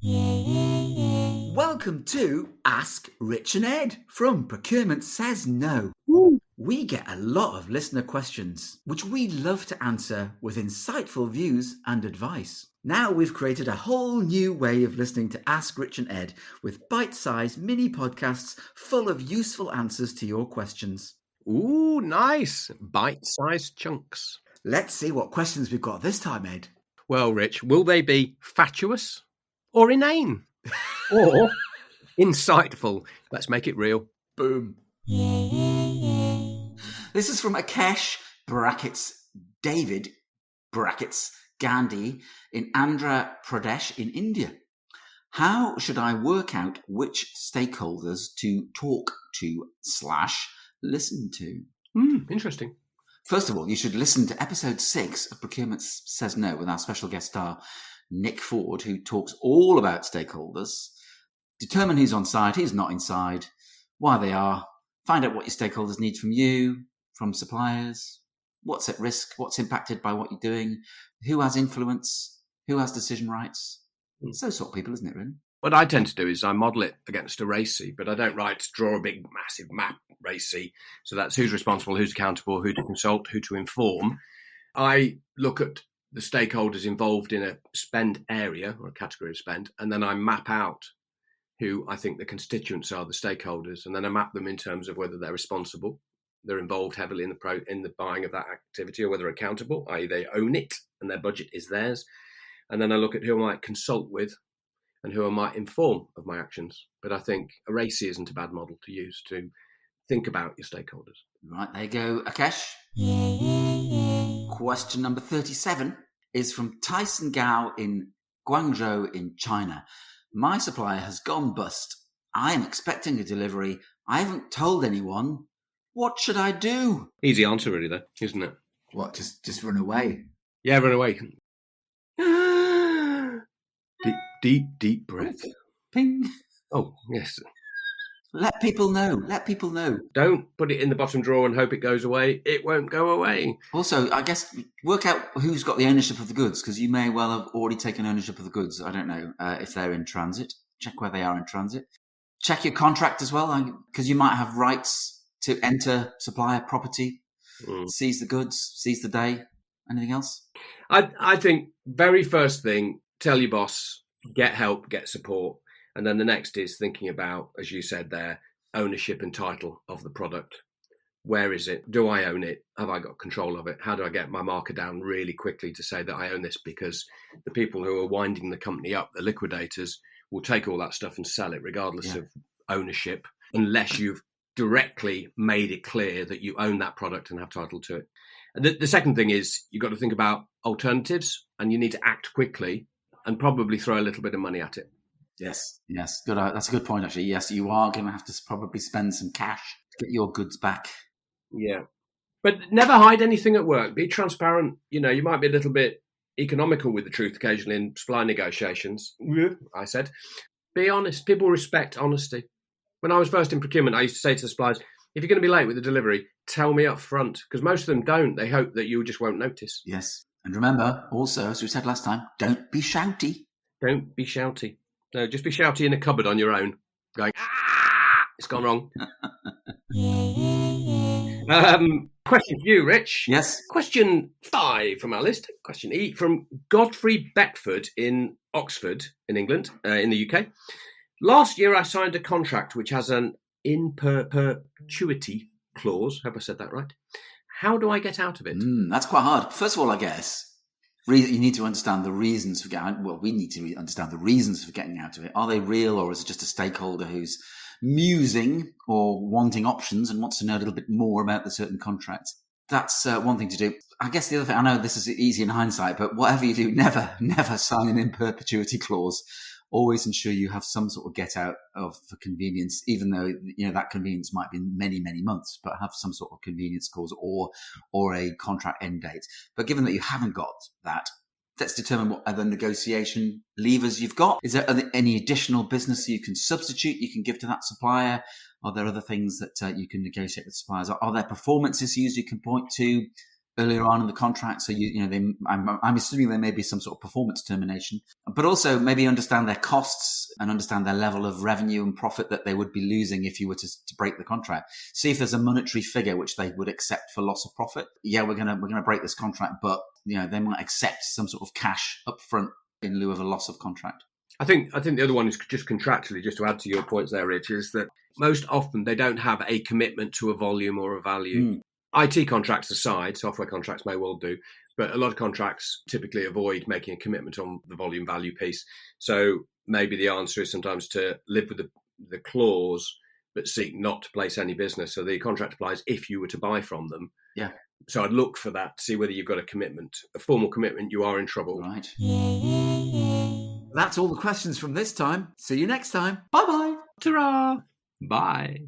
Welcome to Ask Rich and Ed from Procurement Says No. Woo. We get a lot of listener questions, which we love to answer with insightful views and advice. Now we've created a whole new way of listening to Ask Rich and Ed with bite-sized mini podcasts full of useful answers to your questions. Ooh, nice. Bite-sized chunks. Let's see what questions we've got this time, Ed. Well, Rich, will they be fatuous or inane? Or insightful? Let's make it real. Boom. This is from Akesh, brackets David, brackets Gandhi, in Andhra Pradesh in India. How should I work out which stakeholders to talk to / listen to? Interesting. First of all, you should listen to episode 6 of Procurement Says No with our special guest star, Nick Ford, who talks all about stakeholders. Determine who's on side, who's not inside, why they are. Find out what your stakeholders need from you, from suppliers, what's at risk, what's impacted by what you're doing, who has influence, who has decision rights. It's those sort of people, isn't it, really? What I tend to do is I model it against a RACI, but I don't draw a big, massive map RACI. So that's who's responsible, who's accountable, who to consult, who to inform. I look at the stakeholders involved in a spend area or a category of spend, and then I map out who I think the constituents are, the stakeholders, and then I map them in terms of whether they're responsible, they're involved heavily in the buying of that activity, or whether accountable, i.e. they own it and their budget is theirs. And then I look at who I might consult with and who I might inform of my actions. But I think a RACI isn't a bad model to use to think about your stakeholders. Right, there you go, Akesh. Question number 37 is from Tyson Gao in Guangzhou in China. My supplier has gone bust. I am expecting a delivery. I haven't told anyone. What should I do? Easy answer, really, though, isn't it? What, just run away? Yeah, run away. Deep breath. Ping. Oh, yes. Let people know. Let people know. Don't put it in the bottom drawer and hope it goes away. It won't go away. Also, I guess work out who's got the ownership of the goods, because you may well have already taken ownership of the goods. I don't know if they're in transit. Check where they are in transit. Check your contract as well, because you might have rights to enter supplier property, seize the goods, seize the day. Anything else? I think very first thing, tell your boss, get help, get support. And then the next is thinking about, as you said there, ownership and title of the product. Where is it? Do I own it? Have I got control of it? How do I get my marker down really quickly to say that I own this? Because the people who are winding the company up, the liquidators, will take all that stuff and sell it regardless of ownership, unless you've directly made it clear that you own that product and have title to it. And the second thing is you've got to think about alternatives, and you need to act quickly and probably throw a little bit of money at it. Yes. Good. That's a good point, actually. Yes, you are going to have to probably spend some cash to get your goods back. Yeah. But never hide anything at work. Be transparent. You know, you might be a little bit economical with the truth occasionally in supply negotiations. I said, be honest. People respect honesty. When I was first in procurement, I used to say to the suppliers, if you're going to be late with the delivery, tell me up front, because most of them don't. They hope that you just won't notice. Yes. And remember, also, as we said last time, don't be shouty. Don't be shouty. No, just be shouty in a cupboard on your own, going, it's gone wrong. Question for you, Rich. Yes. Question 5 from our list. Question E from Godfrey Beckford in Oxford, in England, in the UK. Last year, I signed a contract which has an inperpetuity clause. Have I said that right? How do I get out of it? That's quite hard. First of all, I guess, you need to understand the reasons for getting out. Well, we need to understand the reasons for getting out of it. Are they real, or is it just a stakeholder who's musing or wanting options and wants to know a little bit more about the certain contract? That's one thing to do. I guess the other thing, I know this is easy in hindsight, but whatever you do, never sign an inperpetuity clause. Always ensure you have some sort of get out of for convenience, even though that convenience might be many, many months, but have some sort of convenience clause or a contract end date. But given that you haven't got that, let's determine what other negotiation levers you've got. Is there any additional business you can substitute, you can give to that supplier? Are there other things that you can negotiate with suppliers? Are there performance issues you can point to? earlier on in the contract. So I'm assuming there may be some sort of performance termination, but also maybe understand their costs and understand their level of revenue and profit that they would be losing if you were to break the contract. See if there's a monetary figure which they would accept for loss of profit. Yeah, we're gonna break this contract, but they might accept some sort of cash upfront in lieu of a loss of contract. I think the other one is just contractually, just to add to your points there, Rich, is that most often they don't have a commitment to a volume or a value. IT contracts aside, software contracts may well do, but a lot of contracts typically avoid making a commitment on the volume value piece. So maybe the answer is sometimes to live with the clause, but seek not to place any business. So the contract applies if you were to buy from them. Yeah. So I'd look for that, see whether you've got a commitment, a formal commitment. You are in trouble. Right. That's all the questions from this time. See you next time. Bye-bye. Ta-ra. Bye.